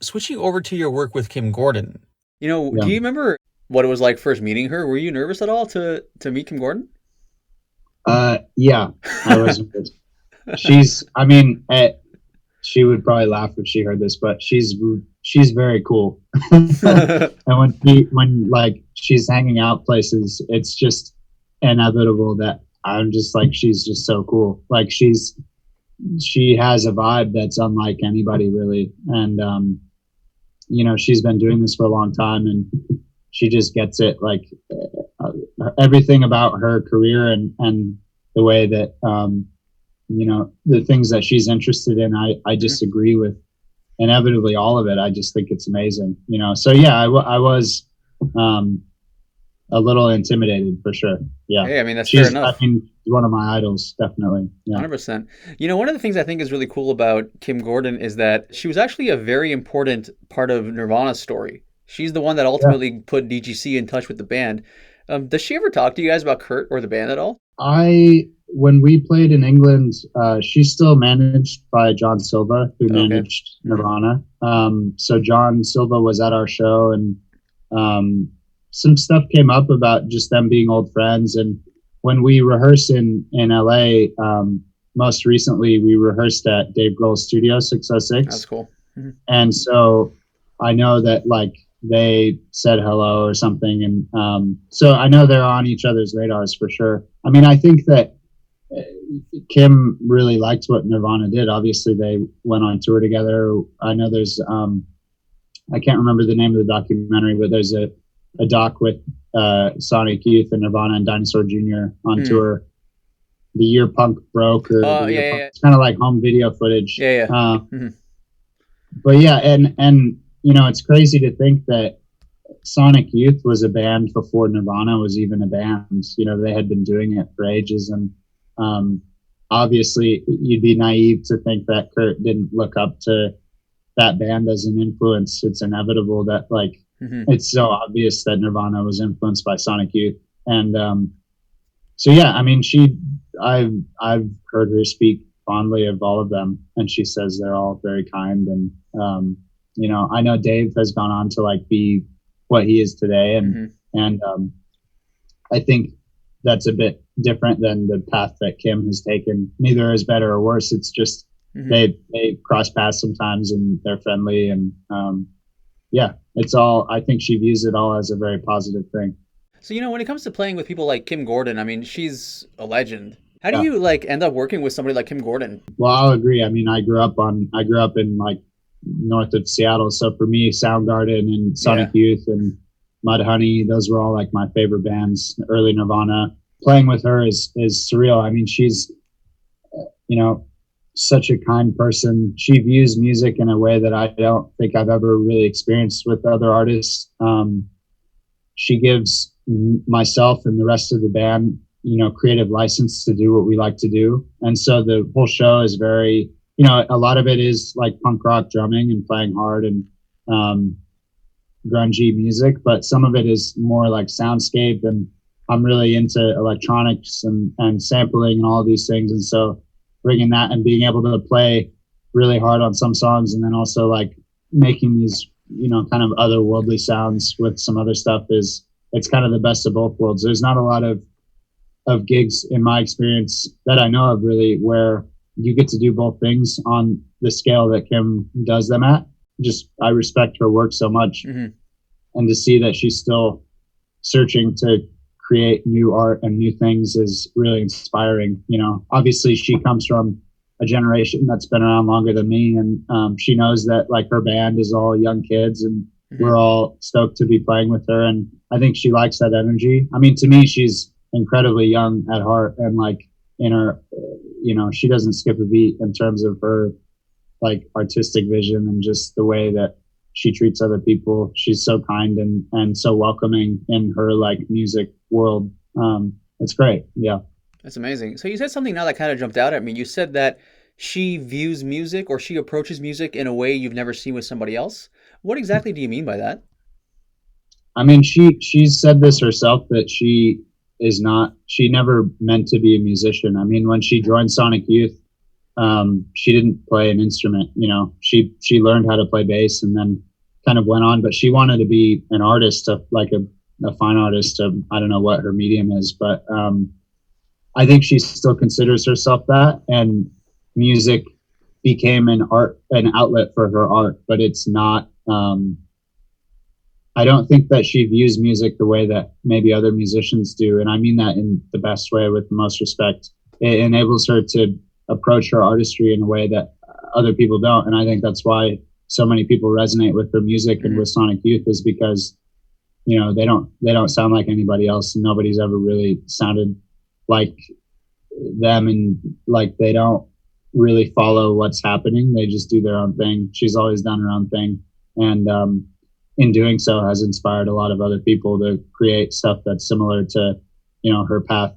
switching over to your work with Kim Gordon. You know, Yeah. do you remember what it was like first meeting her? Were you nervous at all to meet Kim Gordon? Yeah, I was. She's, I mean, she would probably laugh if she heard this, but she's very cool. And when like she's hanging out places, it's just inevitable that I'm just like, she's just so cool. Like she has a vibe that's unlike anybody really. And, she's been doing this for a long time and she just gets it. Like everything about her career and the way that, the things that she's interested in, I just agree with inevitably all of it. I just think it's amazing, So yeah, I was, a little intimidated for sure. Yeah. Hey, I mean, that's fair enough. I mean, one of my idols, definitely. Yeah. 100%. One of the things I think is really cool about Kim Gordon is that she was actually a very important part of Nirvana's story. She's the one that ultimately put DGC in touch with the band. Does she ever talk to you guys about Kurt or the band at all? When we played in England, she's still managed by John Silva, who managed Nirvana. So John Silva was at our show and, some stuff came up about just them being old friends. And when we rehearsed in LA, most recently we rehearsed at Dave Grohl's studio 606. That's cool. Mm-hmm. And so I know that like they said hello or something. And so I know they're on each other's radars for sure. I mean, I think that Kim really liked what Nirvana did. Obviously they went on tour together. I know there's, I can't remember the name of the documentary, but there's a doc with Sonic Youth and Nirvana and Dinosaur Jr. on tour the year punk broke, or punk. It's kind of like home video footage. But yeah, and it's crazy to think that Sonic Youth was a band before Nirvana was even a band. They had been doing it for ages, and obviously you'd be naive to think that Kurt didn't look up to that band as an influence. It's inevitable that like it's so obvious that Nirvana was influenced by Sonic Youth. And so yeah, I mean, I've heard her speak fondly of all of them, and she says they're all very kind. And I know Dave has gone on to like be what he is today, and I think that's a bit different than the path that Kim has taken. Neither is better or worse. It's just they cross paths sometimes, and they're friendly, and yeah, it's all, I think she views it all as a very positive thing. So, when it comes to playing with people like Kim Gordon, I mean, she's a legend. How do you like end up working with somebody like Kim Gordon? Well, I'll agree. I mean, I grew up in like north of Seattle. So for me, Soundgarden and Sonic Youth and Mudhoney, those were all like my favorite bands. Early Nirvana. Playing with her is surreal. I mean, she's, such a kind person. She views music in a way that I don't think I've ever really experienced with other artists. She gives myself and the rest of the band, creative license to do what we like to do. And so the whole show is very, a lot of it is like punk rock drumming and playing hard and grungy music, but some of it is more like soundscape, and I'm really into electronics and sampling and all these things. And so bringing that and being able to play really hard on some songs, and then also like making these, kind of otherworldly sounds with some other stuff it's kind of the best of both worlds. There's not a lot of gigs in my experience that I know of really where you get to do both things on the scale that Kim does them at. Just, I respect her work so much, and to see that she's still searching to create new art and new things is really inspiring. Obviously she comes from a generation that's been around longer than me, and she knows that like her band is all young kids, and we're all stoked to be playing with her, and I think she likes that energy. I mean, to me, she's incredibly young at heart, and like in her, she doesn't skip a beat in terms of her like artistic vision and just the way that she treats other people. She's so kind and so welcoming in her like music world. It's great. Yeah. That's amazing. So you said something now that kind of jumped out at me. You said that she views music, or she approaches music in a way you've never seen with somebody else. What exactly do you mean by that? I mean, she's said this herself, that she never meant to be a musician. I mean, when she joined Sonic Youth, she didn't play an instrument. You know, she learned how to play bass and then kind of went on, but she wanted to be an artist, like a fine artist. I don't know what her medium is, but I think she still considers herself that, and music became an outlet for her art, but it's not, I don't think that she views music the way that maybe other musicians do. And I mean that in the best way, with the most respect. It enables her to approach her artistry in a way that other people don't. And I think that's why so many people resonate with her music and with Sonic Youth, is because, you know, they don't sound like anybody else, and nobody's ever really sounded like them, and like they don't really follow what's happening. They just do their own thing. She's always done her own thing, and in doing so has inspired a lot of other people to create stuff that's similar to, you know, her path.